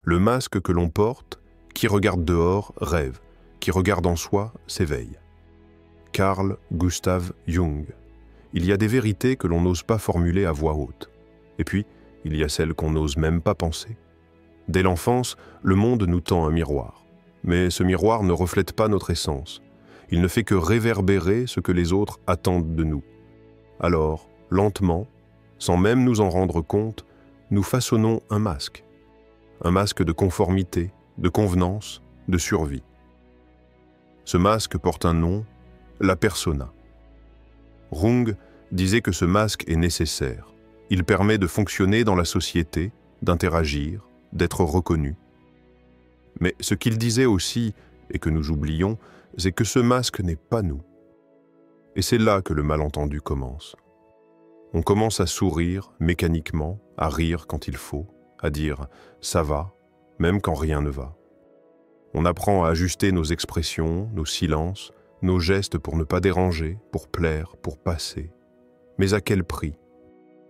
Le masque que l'on porte, qui regarde dehors, rêve, qui regarde en soi, s'éveille. Carl Gustav Jung. Il y a des vérités que l'on n'ose pas formuler à voix haute. Et puis, il y a celles qu'on n'ose même pas penser. Dès l'enfance, le monde nous tend un miroir. Mais ce miroir ne reflète pas notre essence. Il ne fait que réverbérer ce que les autres attendent de nous. Alors, lentement, sans même nous en rendre compte, nous façonnons un masque. Un masque de conformité, de convenance, de survie. Ce masque porte un nom, la persona. Jung disait que ce masque est nécessaire. Il permet de fonctionner dans la société, d'interagir, d'être reconnu. Mais ce qu'il disait aussi, et que nous oublions, c'est que ce masque n'est pas nous. Et c'est là que le malentendu commence. On commence à sourire mécaniquement, à rire quand il faut, à dire « ça va », même quand rien ne va. On apprend à ajuster nos expressions, nos silences, nos gestes pour ne pas déranger, pour plaire, pour passer. Mais à quel prix?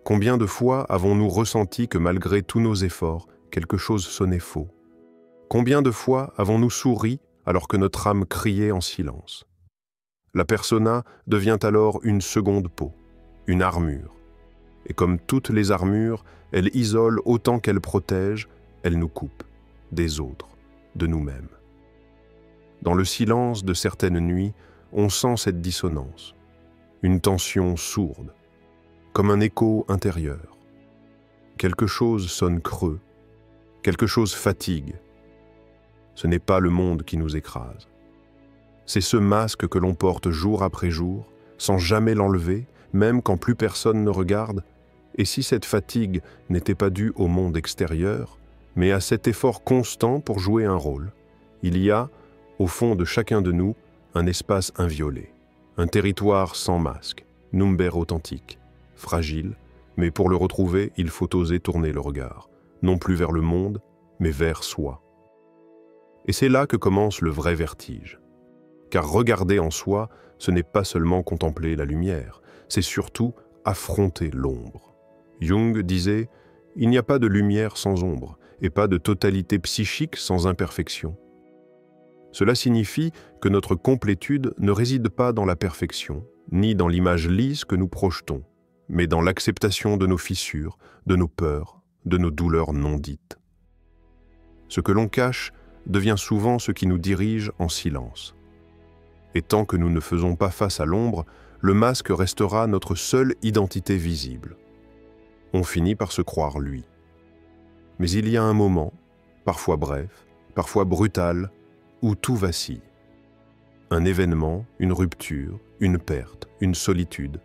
Combien de fois avons-nous ressenti que malgré tous nos efforts, quelque chose sonnait faux? Combien de fois avons-nous souri alors que notre âme criait en silence? La persona devient alors une seconde peau, une armure. Et comme toutes les armures, elle isole autant qu'elle protège, elle nous coupe des autres, de nous-mêmes. Dans le silence de certaines nuits, on sent cette dissonance, une tension sourde, comme un écho intérieur. Quelque chose sonne creux, quelque chose fatigue. Ce n'est pas le monde qui nous écrase. C'est ce masque que l'on porte jour après jour, sans jamais l'enlever, même quand plus personne ne regarde. Et si cette fatigue n'était pas due au monde extérieur, mais à cet effort constant pour jouer un rôle, il y a, au fond de chacun de nous, un espace inviolé, un territoire sans masque, number authentique, fragile, mais pour le retrouver, il faut oser tourner le regard, non plus vers le monde, mais vers soi. Et c'est là que commence le vrai vertige. Car regarder en soi, ce n'est pas seulement contempler la lumière, c'est surtout affronter l'ombre. Jung disait « Il n'y a pas de lumière sans ombre, et pas de totalité psychique sans imperfection ». Cela signifie que notre complétude ne réside pas dans la perfection, ni dans l'image lisse que nous projetons, mais dans l'acceptation de nos fissures, de nos peurs, de nos douleurs non dites. Ce que l'on cache devient souvent ce qui nous dirige en silence. Et tant que nous ne faisons pas face à l'ombre, le masque restera notre seule identité visible. On finit par se croire lui. Mais il y a un moment, parfois bref, parfois brutal, où tout vacille. Un événement, une rupture, une perte, une solitude.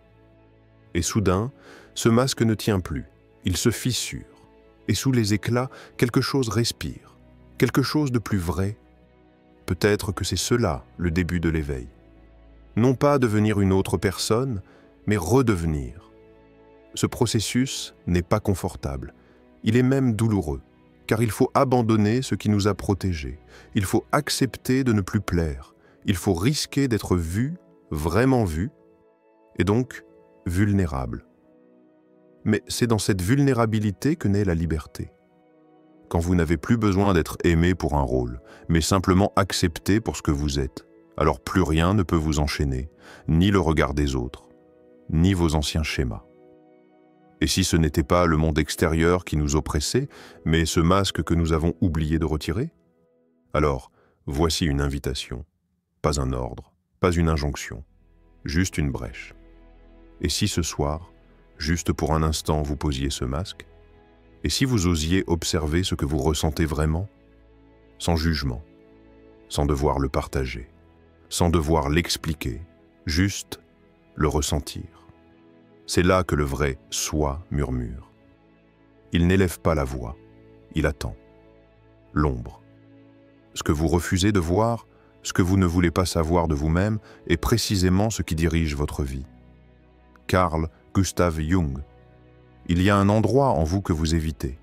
Et soudain, ce masque ne tient plus, il se fissure. Et sous les éclats, quelque chose respire, quelque chose de plus vrai. Peut-être que c'est cela, le début de l'éveil. Non pas devenir une autre personne, mais redevenir. Ce processus n'est pas confortable, il est même douloureux, car il faut abandonner ce qui nous a protégés, il faut accepter de ne plus plaire, il faut risquer d'être vu, vraiment vu, et donc vulnérable. Mais c'est dans cette vulnérabilité que naît la liberté. Quand vous n'avez plus besoin d'être aimé pour un rôle, mais simplement accepté pour ce que vous êtes, alors plus rien ne peut vous enchaîner, ni le regard des autres, ni vos anciens schémas. Et si ce n'était pas le monde extérieur qui nous oppressait, mais ce masque que nous avons oublié de retirer? Alors, voici une invitation, pas un ordre, pas une injonction, juste une brèche. Et si ce soir, juste pour un instant, vous posiez ce masque? Et si vous osiez observer ce que vous ressentez vraiment, sans jugement, sans devoir le partager, sans devoir l'expliquer, juste le ressentir? C'est là que le vrai « soi » murmure. Il n'élève pas la voix, il attend. L'ombre. Ce que vous refusez de voir, ce que vous ne voulez pas savoir de vous-même, est précisément ce qui dirige votre vie. Carl Gustav Jung. Il y a un endroit en vous que vous évitez.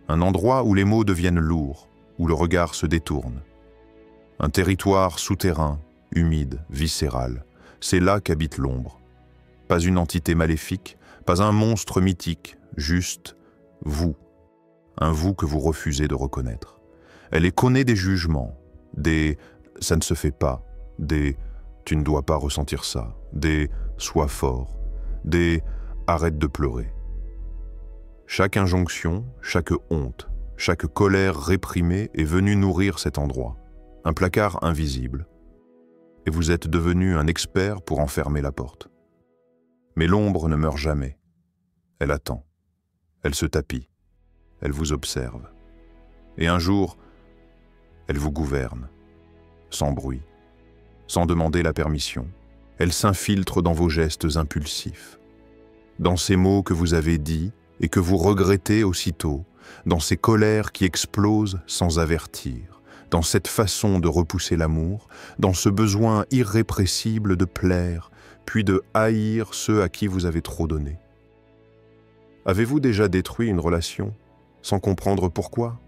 Un endroit où les mots deviennent lourds, où le regard se détourne. Un territoire souterrain, humide, viscéral. C'est là qu'habite l'ombre. Pas une entité maléfique, pas un monstre mythique, juste vous. un vous que vous refusez de reconnaître. Elle est connue des jugements, des « ça ne se fait pas », des « tu ne dois pas ressentir ça », des « sois fort », des « arrête de pleurer ». Chaque injonction, chaque honte, chaque colère réprimée est venue nourrir cet endroit, un placard invisible, et vous êtes devenu un expert pour en fermer la porte. Mais l'ombre ne meurt jamais. Elle attend, elle se tapit, elle vous observe. Et un jour, elle vous gouverne, sans bruit, sans demander la permission. Elle s'infiltre dans vos gestes impulsifs, dans ces mots que vous avez dits et que vous regrettez aussitôt, dans ces colères qui explosent sans avertir, dans cette façon de repousser l'amour, dans ce besoin irrépressible de plaire, puis de haïr ceux à qui vous avez trop donné. Avez-vous déjà détruit une relation sans comprendre pourquoi?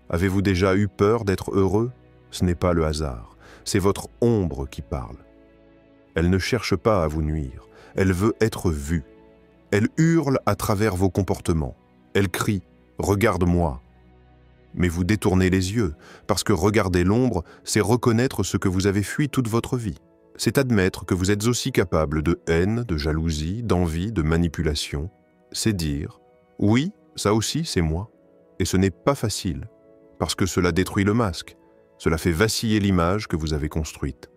Avez-vous déjà eu peur d'être heureux? Ce n'est pas le hasard, c'est votre ombre qui parle. Elle ne cherche pas à vous nuire, elle veut être vue. Elle hurle à travers vos comportements. Elle crie « Regarde-moi ». Mais vous détournez les yeux, parce que regarder l'ombre, c'est reconnaître ce que vous avez fui toute votre vie. C'est admettre que vous êtes aussi capable de haine, de jalousie, d'envie, de manipulation. C'est dire « Oui, ça aussi c'est moi ». Et ce n'est pas facile, parce que cela détruit le masque. Cela fait vaciller l'image que vous avez construite.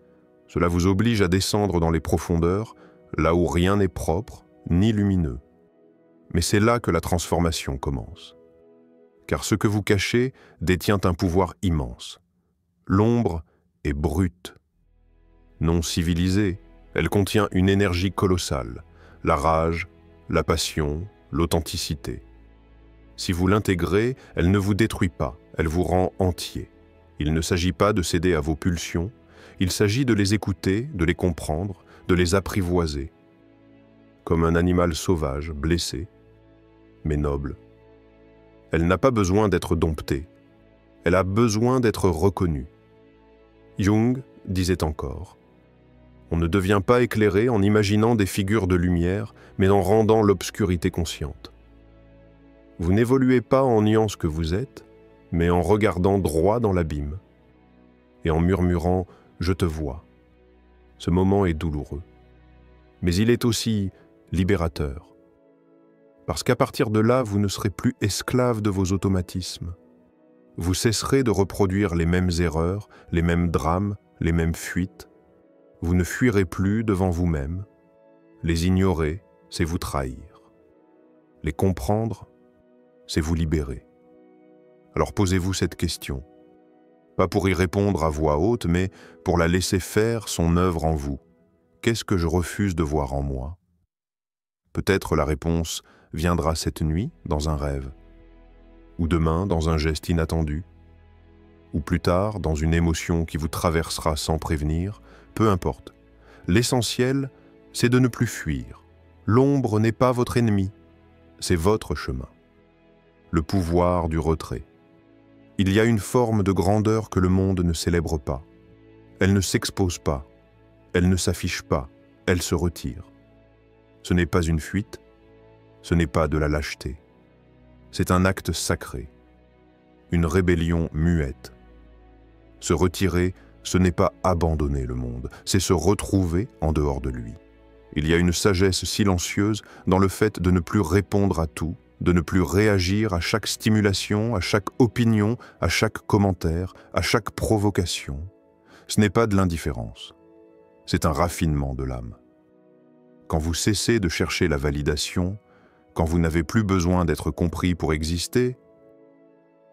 Cela vous oblige à descendre dans les profondeurs, là où rien n'est propre, ni lumineux. Mais c'est là que la transformation commence. Car ce que vous cachez détient un pouvoir immense. L'ombre est brute. Non civilisée, elle contient une énergie colossale, la rage, la passion, l'authenticité. Si vous l'intégrez, elle ne vous détruit pas, elle vous rend entier. Il ne s'agit pas de céder à vos pulsions, il s'agit de les écouter, de les comprendre, de les apprivoiser. Comme un animal sauvage, blessé, mais noble. Elle n'a pas besoin d'être domptée. Elle a besoin d'être reconnue. Jung disait encore, « On ne devient pas éclairé en imaginant des figures de lumière, mais en rendant l'obscurité consciente. » Vous n'évoluez pas en niant ce que vous êtes, mais en regardant droit dans l'abîme et en murmurant « Je te vois ». Ce moment est douloureux, mais il est aussi libérateur. Parce qu'à partir de là, vous ne serez plus esclave de vos automatismes. Vous cesserez de reproduire les mêmes erreurs, les mêmes drames, les mêmes fuites. Vous ne fuirez plus devant vous-même. Les ignorer, c'est vous trahir. Les comprendre, c'est vous libérer. Alors posez-vous cette question. Pas pour y répondre à voix haute, mais pour la laisser faire son œuvre en vous. Qu'est-ce que je refuse de voir en moi? Peut-être la réponse viendra cette nuit dans un rêve, ou demain dans un geste inattendu, ou plus tard dans une émotion qui vous traversera sans prévenir, peu importe. L'essentiel, c'est de ne plus fuir. L'ombre n'est pas votre ennemi, c'est votre chemin. Le pouvoir du retrait. Il y a une forme de grandeur que le monde ne célèbre pas. Elle ne s'expose pas, elle ne s'affiche pas, elle se retire. Ce n'est pas une fuite, ce n'est pas de la lâcheté. C'est un acte sacré, une rébellion muette. Se retirer, ce n'est pas abandonner le monde, c'est se retrouver en dehors de lui. Il y a une sagesse silencieuse dans le fait de ne plus répondre à tout, de ne plus réagir à chaque stimulation, à chaque opinion, à chaque commentaire, à chaque provocation. Ce n'est pas de l'indifférence, c'est un raffinement de l'âme. Quand vous cessez de chercher la validation, quand vous n'avez plus besoin d'être compris pour exister,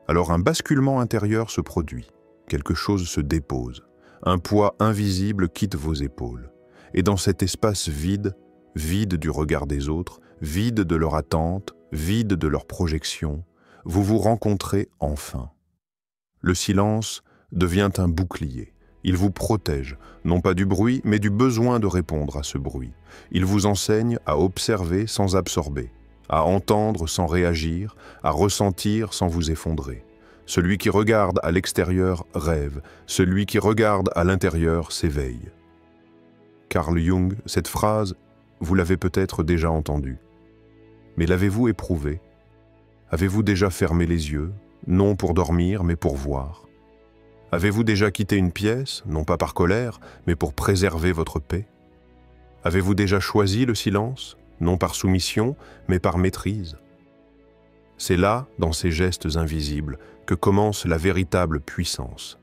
alors un basculement intérieur se produit, quelque chose se dépose, un poids invisible quitte vos épaules. Et dans cet espace vide, vide du regard des autres, vide de leur attente, vide de leur projection, vous vous rencontrez enfin. Le silence devient un bouclier. Il vous protège, non pas du bruit, mais du besoin de répondre à ce bruit. Il vous enseigne à observer sans absorber, à entendre sans réagir, à ressentir sans vous effondrer. Celui qui regarde à l'extérieur rêve, celui qui regarde à l'intérieur s'éveille. Carl Jung, cette phrase, vous l'avez peut-être déjà entendue. Mais l'avez-vous éprouvée? Avez-vous déjà fermé les yeux, non pour dormir, mais pour voir? Avez-vous déjà quitté une pièce, non pas par colère, mais pour préserver votre paix? Avez-vous déjà choisi le silence, non par soumission, mais par maîtrise? C'est là, dans ces gestes invisibles, que commence la véritable puissance.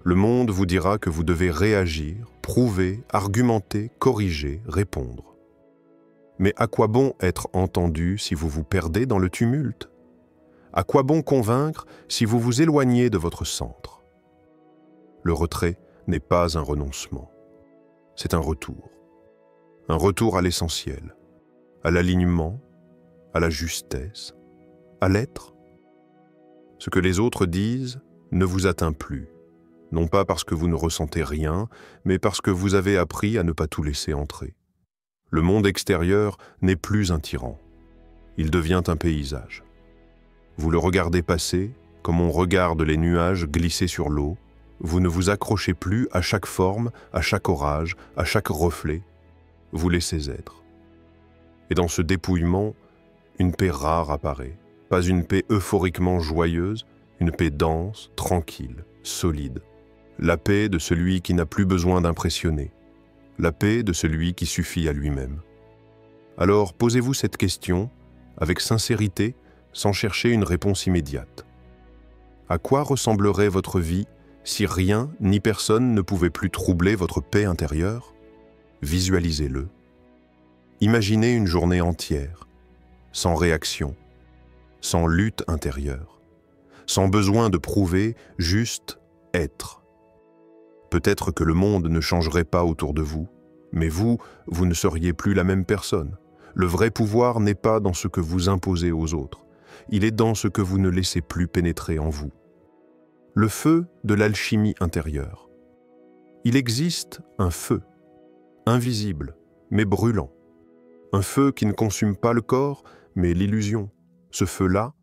Le monde vous dira que vous devez réagir, prouver, argumenter, corriger, répondre. Mais à quoi bon être entendu si vous vous perdez dans le tumulte? À quoi bon convaincre si vous vous éloignez de votre centre? Le retrait n'est pas un renoncement, c'est un retour. Un retour à l'essentiel, à l'alignement, à la justesse, à l'être. Ce que les autres disent ne vous atteint plus, non pas parce que vous ne ressentez rien, mais parce que vous avez appris à ne pas tout laisser entrer. Le monde extérieur n'est plus un tyran, il devient un paysage. Vous le regardez passer, comme on regarde les nuages glisser sur l'eau, vous ne vous accrochez plus à chaque forme, à chaque orage, à chaque reflet, vous laissez être. Et dans ce dépouillement, une paix rare apparaît, pas une paix euphoriquement joyeuse, une paix dense, tranquille, solide. La paix de celui qui n'a plus besoin d'impressionner, la paix de celui qui suffit à lui-même. Alors posez-vous cette question, avec sincérité, sans chercher une réponse immédiate. À quoi ressemblerait votre vie si rien ni personne ne pouvait plus troubler votre paix intérieure? Visualisez-le. Imaginez une journée entière, sans réaction, sans lutte intérieure, sans besoin de prouver, juste être. Peut-être que le monde ne changerait pas autour de vous, mais vous ne seriez plus la même personne. Le vrai pouvoir n'est pas dans ce que vous imposez aux autres, il est dans ce que vous ne laissez plus pénétrer en vous. Le feu de l'alchimie intérieure. Il existe un feu, invisible, mais brûlant. Un feu qui ne consume pas le corps, mais l'illusion. Ce feu-là,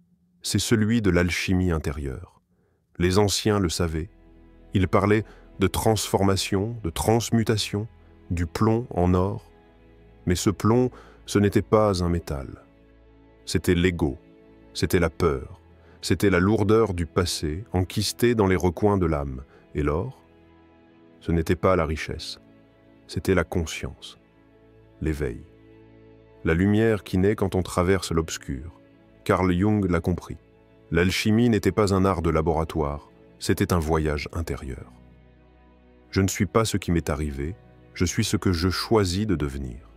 c'est celui de l'alchimie intérieure. Les anciens le savaient. Ils parlaient de transformation, de transmutation, du plomb en or. Mais ce plomb, ce n'était pas un métal. C'était l'ego, c'était la peur, c'était la lourdeur du passé enquistée dans les recoins de l'âme. Et l'or, ce n'était pas la richesse, c'était la conscience, l'éveil. La lumière qui naît quand on traverse l'obscur. Carl Jung l'a compris. L'alchimie n'était pas un art de laboratoire, c'était un voyage intérieur. Je ne suis pas ce qui m'est arrivé, je suis ce que je choisis de devenir.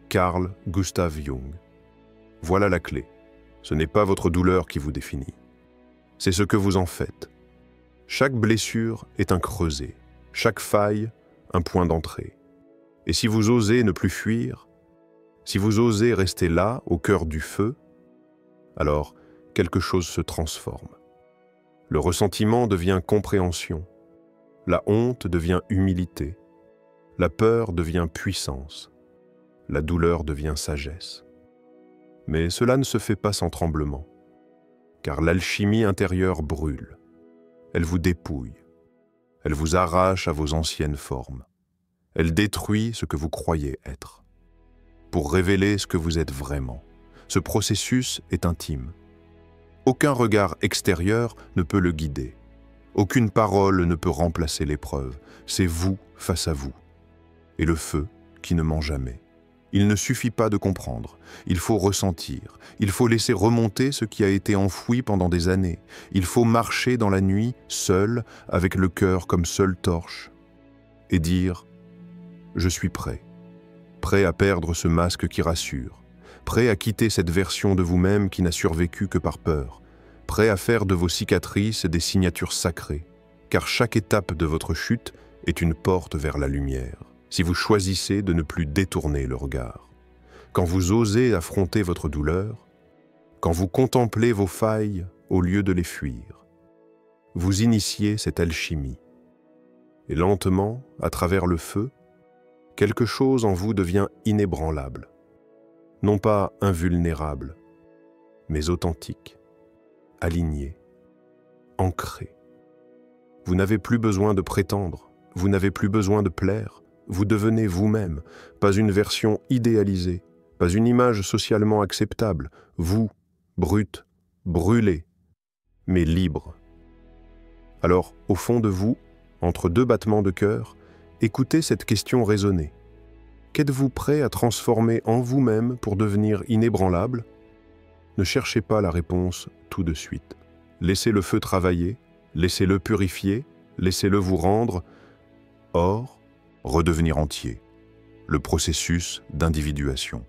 Carl Gustav Jung. Voilà la clé. Ce n'est pas votre douleur qui vous définit. C'est ce que vous en faites. Chaque blessure est un creuset, chaque faille, un point d'entrée. Et si vous osez ne plus fuir, si vous osez rester là, au cœur du feu, alors quelque chose se transforme. Le ressentiment devient compréhension, la honte devient humilité, la peur devient puissance, la douleur devient sagesse. Mais cela ne se fait pas sans tremblement, car l'alchimie intérieure brûle, elle vous dépouille, elle vous arrache à vos anciennes formes, elle détruit ce que vous croyez être, pour révéler ce que vous êtes vraiment. Ce processus est intime. Aucun regard extérieur ne peut le guider. Aucune parole ne peut remplacer l'épreuve. C'est vous face à vous. Et le feu qui ne ment jamais. Il ne suffit pas de comprendre. Il faut ressentir. Il faut laisser remonter ce qui a été enfoui pendant des années. Il faut marcher dans la nuit, seul, avec le cœur comme seule torche, et dire « Je suis prêt. Prêt à perdre ce masque qui rassure. Prêt à quitter cette version de vous-même qui n'a survécu que par peur. Prêt à faire de vos cicatrices des signatures sacrées. Car chaque étape de votre chute est une porte vers la lumière. Si vous choisissez de ne plus détourner le regard. Quand vous osez affronter votre douleur, quand vous contemplez vos failles au lieu de les fuir, vous initiez cette alchimie. Et lentement, à travers le feu, quelque chose en vous devient inébranlable. Non pas invulnérable, mais authentique, aligné, ancré. Vous n'avez plus besoin de prétendre, vous n'avez plus besoin de plaire, vous devenez vous-même, pas une version idéalisée, pas une image socialement acceptable, vous, brute, brûlée, mais libre. Alors, au fond de vous, entre deux battements de cœur, écoutez cette question raisonnée. Qu'êtes-vous prêt à transformer en vous-même pour devenir inébranlable? Ne cherchez pas la réponse tout de suite. Laissez le feu travailler, laissez-le purifier, laissez-le vous rendre. Or, redevenir entier. Le processus d'individuation.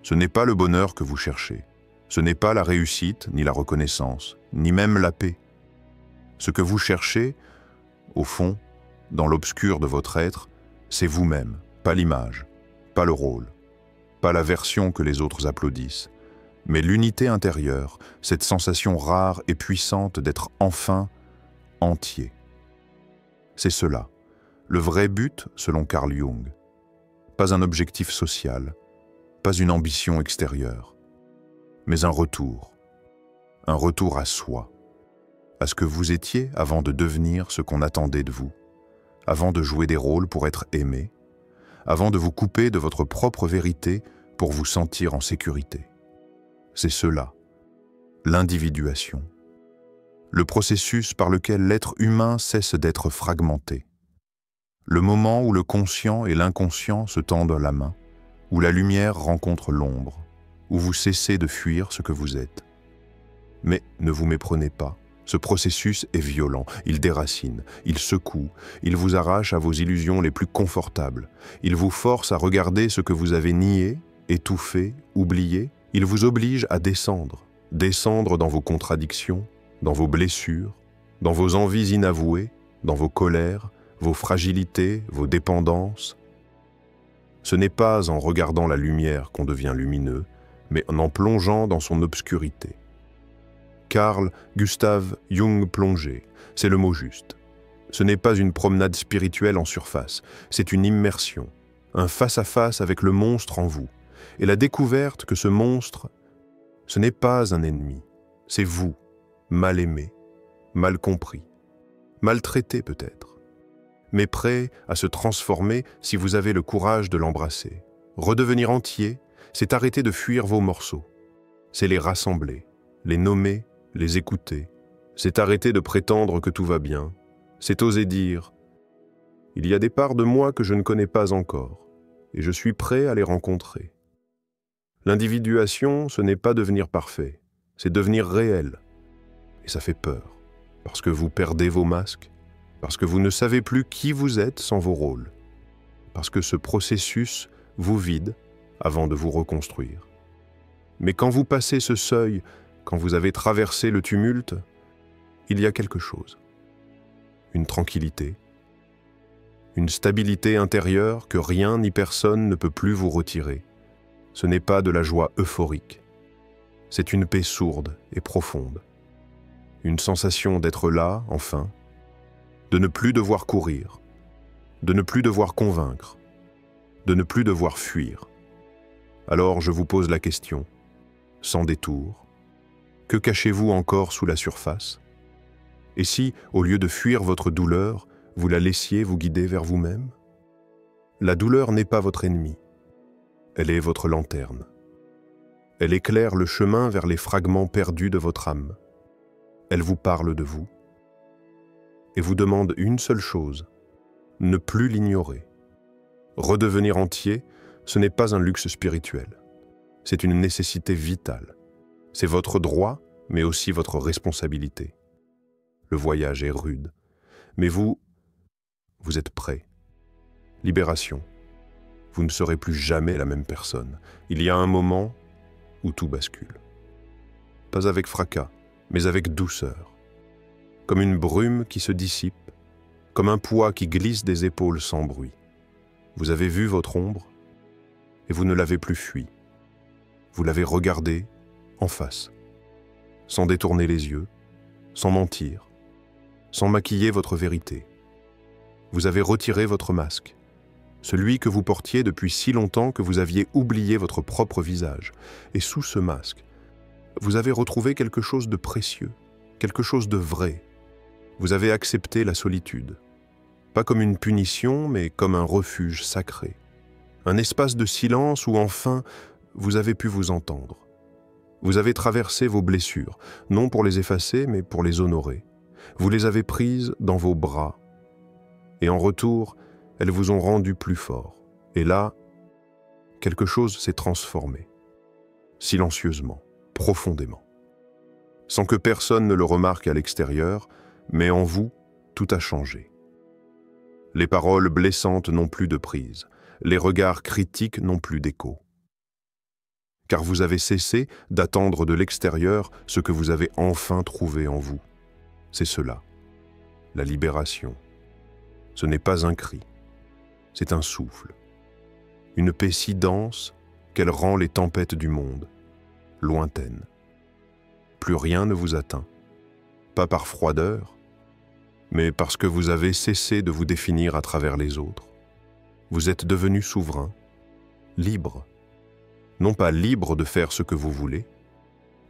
Ce n'est pas le bonheur que vous cherchez. Ce n'est pas la réussite, ni la reconnaissance, ni même la paix. Ce que vous cherchez, au fond, dans l'obscur de votre être, c'est vous-même, pas l'image, pas le rôle, pas la version que les autres applaudissent, mais l'unité intérieure, cette sensation rare et puissante d'être enfin entier. C'est cela, le vrai but selon Carl Jung. Pas un objectif social, pas une ambition extérieure, mais un retour à soi, à ce que vous étiez avant de devenir ce qu'on attendait de vous, avant de jouer des rôles pour être aimé, avant de vous couper de votre propre vérité pour vous sentir en sécurité. C'est cela, l'individuation, le processus par lequel l'être humain cesse d'être fragmenté, le moment où le conscient et l'inconscient se tendent la main, où la lumière rencontre l'ombre, où vous cessez de fuir ce que vous êtes. Mais ne vous méprenez pas, ce processus est violent, il déracine, il secoue, il vous arrache à vos illusions les plus confortables, il vous force à regarder ce que vous avez nié, étouffé, oublié, il vous oblige à descendre dans vos contradictions, dans vos blessures, dans vos envies inavouées, dans vos colères, vos fragilités, vos dépendances. Ce n'est pas en regardant la lumière qu'on devient lumineux, mais en plongeant dans son obscurité. Carl Gustav Jung plongé, c'est le mot juste. Ce n'est pas une promenade spirituelle en surface, c'est une immersion, un face-à-face avec le monstre en vous, et la découverte que ce monstre, ce n'est pas un ennemi, c'est vous, mal aimé, mal compris, maltraité peut-être, mais prêt à se transformer si vous avez le courage de l'embrasser. Redevenir entier, c'est arrêter de fuir vos morceaux, c'est les rassembler, les nommer, les écouter, c'est arrêter de prétendre que tout va bien, c'est oser dire « Il y a des parts de moi que je ne connais pas encore, et je suis prêt à les rencontrer. » L'individuation, ce n'est pas devenir parfait, c'est devenir réel. Et ça fait peur, parce que vous perdez vos masques, parce que vous ne savez plus qui vous êtes sans vos rôles, parce que ce processus vous vide avant de vous reconstruire. Mais quand vous passez ce seuil, quand vous avez traversé le tumulte, il y a quelque chose. Une tranquillité, une stabilité intérieure que rien ni personne ne peut plus vous retirer. Ce n'est pas de la joie euphorique, c'est une paix sourde et profonde. Une sensation d'être là, enfin, de ne plus devoir courir, de ne plus devoir convaincre, de ne plus devoir fuir. Alors je vous pose la question, sans détour, que cachez-vous encore sous la surface? Et si, au lieu de fuir votre douleur, vous la laissiez vous guider vers vous-même? La douleur n'est pas votre ennemi. Elle est votre lanterne. Elle éclaire le chemin vers les fragments perdus de votre âme. Elle vous parle de vous et vous demande une seule chose, ne plus l'ignorer. Redevenir entier, ce n'est pas un luxe spirituel. C'est une nécessité vitale. C'est votre droit, mais aussi votre responsabilité. Le voyage est rude, mais vous êtes prêt. Libération. Vous ne serez plus jamais la même personne. Il y a un moment où tout bascule. Pas avec fracas, mais avec douceur. Comme une brume qui se dissipe, comme un poids qui glisse des épaules sans bruit. Vous avez vu votre ombre et vous ne l'avez plus fui. Vous l'avez regardée en face, sans détourner les yeux, sans mentir, sans maquiller votre vérité. Vous avez retiré votre masque, celui que vous portiez depuis si longtemps que vous aviez oublié votre propre visage. Et sous ce masque, vous avez retrouvé quelque chose de précieux, quelque chose de vrai. Vous avez accepté la solitude, pas comme une punition, mais comme un refuge sacré. Un espace de silence où enfin vous avez pu vous entendre. Vous avez traversé vos blessures, non pour les effacer, mais pour les honorer. Vous les avez prises dans vos bras, et en retour, elles vous ont rendu plus fort. Et là, quelque chose s'est transformé, silencieusement, profondément. Sans que personne ne le remarque à l'extérieur, mais en vous, tout a changé. Les paroles blessantes n'ont plus de prise, les regards critiques n'ont plus d'écho. Car vous avez cessé d'attendre de l'extérieur ce que vous avez enfin trouvé en vous. C'est cela, la libération. Ce n'est pas un cri, c'est un souffle. Une paix si dense qu'elle rend les tempêtes du monde lointaines. Plus rien ne vous atteint, pas par froideur, mais parce que vous avez cessé de vous définir à travers les autres. Vous êtes devenu souverain, libre. Non pas libre de faire ce que vous voulez,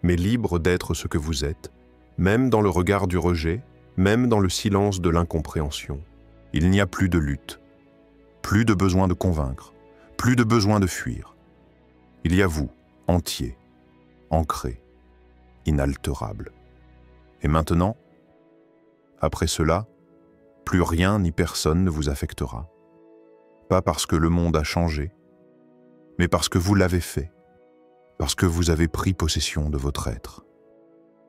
mais libre d'être ce que vous êtes, même dans le regard du rejet, même dans le silence de l'incompréhension. Il n'y a plus de lutte, plus de besoin de convaincre, plus de besoin de fuir. Il y a vous, entier, ancré, inaltérable. Et maintenant, après cela, plus rien ni personne ne vous affectera. Pas parce que le monde a changé, mais parce que vous l'avez fait, parce que vous avez pris possession de votre être,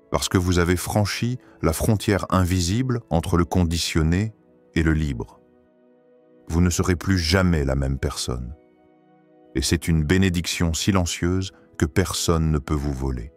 parce que vous avez franchi la frontière invisible entre le conditionné et le libre. Vous ne serez plus jamais la même personne. Et c'est une bénédiction silencieuse que personne ne peut vous voler.